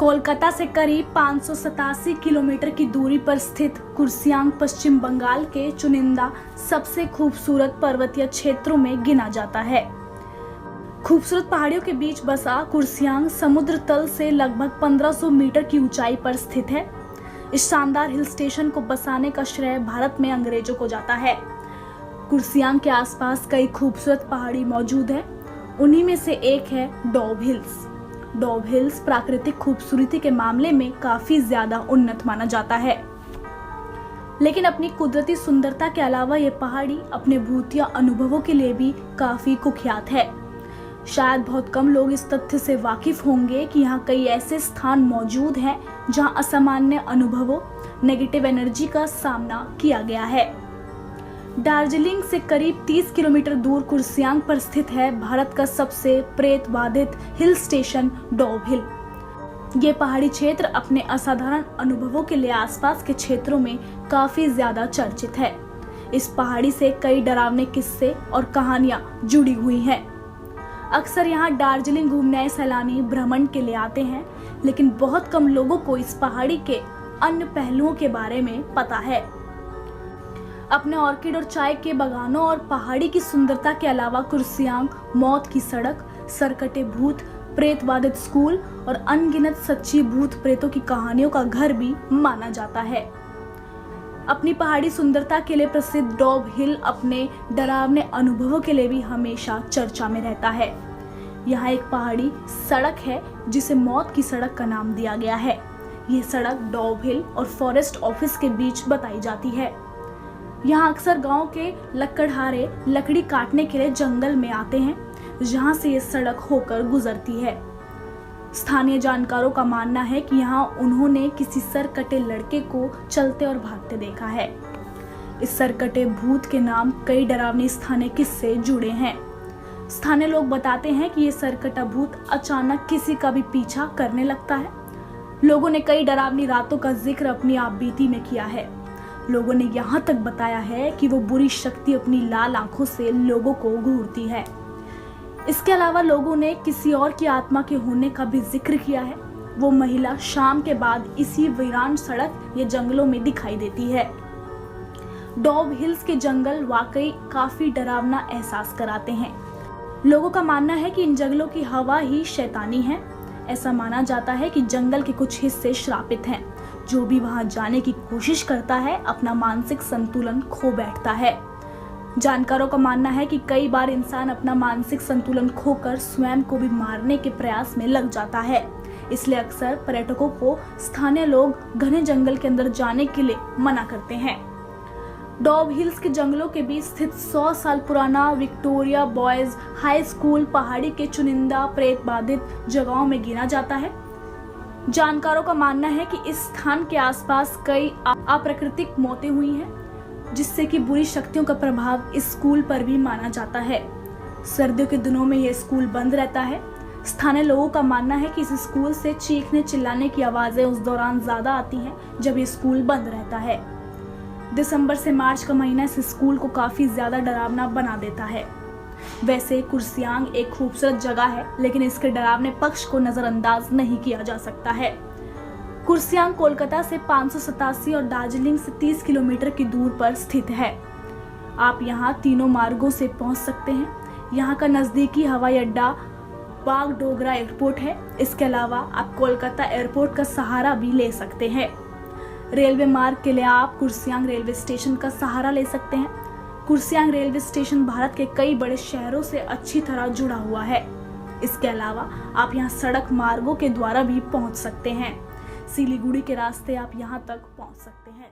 कोलकाता से करीब 587 किलोमीटर की दूरी पर स्थित कुर्सियांग पश्चिम बंगाल के चुनिंदा सबसे खूबसूरत पर्वतीय क्षेत्रों में गिना जाता है। खूबसूरत पहाड़ियों के बीच बसा कुर्सियांग समुद्र तल से लगभग 1500 मीटर की ऊंचाई पर स्थित है। इस शानदार हिल स्टेशन को बसाने का श्रेय भारत में अंग्रेजों को जाता है। कुर्सियांग के आसपास कई खूबसूरत पहाड़ी मौजूद है। उन्हीं में से एक है डॉब हिल्स। डॉब हिल्स प्राकृतिक खूबसूरती के मामले में काफी ज्यादा उन्नत माना जाता है, लेकिन अपनी कुदरती सुंदरता के अलावा ये पहाड़ी अपने भूतिया अनुभवों के लिए भी काफी कुख्यात है। शायद बहुत कम लोग इस तथ्य से वाकिफ होंगे कि यहाँ कई ऐसे स्थान मौजूद हैं जहाँ असामान्य अनुभवों, नेगेटिव एनर्जी का सामना किया गया है। दार्जिलिंग से करीब 30 किलोमीटर दूर कुर्सियांग पर स्थित है भारत का सबसे प्रेत बाधित हिल स्टेशन डॉब हिल। ये पहाड़ी क्षेत्र अपने असाधारण अनुभवों के लिए आसपास के क्षेत्रों में काफी ज्यादा चर्चित है। इस पहाड़ी से कई डरावने किस्से और कहानियां जुड़ी हुई हैं। अक्सर यहाँ दार्जिलिंग घूमने आए सैलानी भ्रमण के लिए आते हैं, लेकिन बहुत कम लोगों को इस पहाड़ी के अन्य पहलुओं के बारे में पता है। अपने ऑर्किड और चाय के बागानों और पहाड़ी की सुंदरता के अलावा कुर्सियांग मौत की सड़क, सरकटे भूत, प्रेत बाधित स्कूल और अनगिनत सच्ची भूत प्रेतों की कहानियों का घर भी माना जाता है। अपनी पहाड़ी सुंदरता के लिए प्रसिद्ध डॉब हिल अपने डरावने अनुभवों के लिए भी हमेशा चर्चा में रहता है। यहाँ एक पहाड़ी सड़क है जिसे मौत की सड़क का नाम दिया गया है। यह सड़क डॉब हिल और फॉरेस्ट ऑफिस के बीच बताई जाती है। यहाँ अक्सर गांव के लकड़हारे लकड़ी काटने के लिए जंगल में आते हैं, जहाँ से ये सड़क होकर गुजरती है। स्थानीय जानकारों का मानना है कि यहाँ उन्होंने किसी सरकटे लड़के को चलते और भागते देखा है। इस सरकटे भूत के नाम कई डरावनी स्थानीय किस्से जुड़े हैं। स्थानीय लोग बताते हैं कि ये सरकटा भूत अचानक किसी का भी पीछा करने लगता है। लोगों ने कई डरावनी रातों का जिक्र अपनी आपबीती में किया है। लोगों ने यहाँ तक बताया है कि वो बुरी शक्ति अपनी लाल आंखों से लोगों को घूरती है। इसके अलावा लोगों ने किसी और की आत्मा के होने का भी जिक्र किया है। वो महिला शाम के बाद इसी वीरान सड़क या जंगलों में दिखाई देती है। डॉब हिल्स के जंगल वाकई काफी डरावना एहसास कराते हैं। लोगों का मानना है कि इन जंगलों की हवा ही शैतानी है। ऐसा माना जाता है कि जंगल के कुछ हिस्से श्रापित हैं। जो भी वहां जाने की कोशिश करता है अपना मानसिक संतुलन खो बैठता है। जानकारों का मानना है कि कई बार इंसान अपना मानसिक संतुलन खोकर स्वयं को भी मारने के प्रयास में लग जाता है। इसलिए अक्सर पर्यटकों को स्थानीय लोग घने जंगल के अंदर जाने के लिए मना करते हैं। डॉब हिल्स के जंगलों के बीच स्थित 100 साल पुराना विक्टोरिया बॉयज हाई स्कूल पहाड़ी के चुनिंदा प्रेत बाधित जगहों में गिना जाता है। जानकारों का मानना है कि इस स्थान के आसपास कई अप्राकृतिक मौतें हुई हैं, जिससे कि बुरी शक्तियों का प्रभाव इस स्कूल पर भी माना जाता है। सर्दियों के दिनों में यह स्कूल बंद रहता है। स्थानीय लोगों का मानना है कि इस स्कूल से चीखने चिल्लाने की आवाजें उस दौरान ज्यादा आती हैं जब ये स्कूल बंद रहता है। दिसंबर से मार्च का महीना इस स्कूल को काफी ज्यादा डरावना बना देता है। वैसे कुर्सियांग एक खूबसूरत जगह है, लेकिन इसके डरावने पक्ष को नजरअंदाज नहीं किया जा सकता है। कुर्सियांग कोलकाता से 587 और दार्जिलिंग से 30 किलोमीटर की दूर पर स्थित है। आप यहाँ तीनों मार्गों से पहुँच सकते हैं। यहाँ का नजदीकी हवाई अड्डा बागडोगरा एयरपोर्ट है। इसके अलावा आप कोलकाता एयरपोर्ट का सहारा भी ले सकते हैं। रेलवे मार्ग के लिए आप कुर्सियांग रेलवे स्टेशन का सहारा ले सकते हैं। कुर्सियांग रेलवे स्टेशन भारत के कई बड़े शहरों से अच्छी तरह जुड़ा हुआ है। इसके अलावा आप यहाँ सड़क मार्गों के द्वारा भी पहुँच सकते हैं। सिलीगुड़ी के रास्ते आप यहाँ तक पहुँच सकते हैं।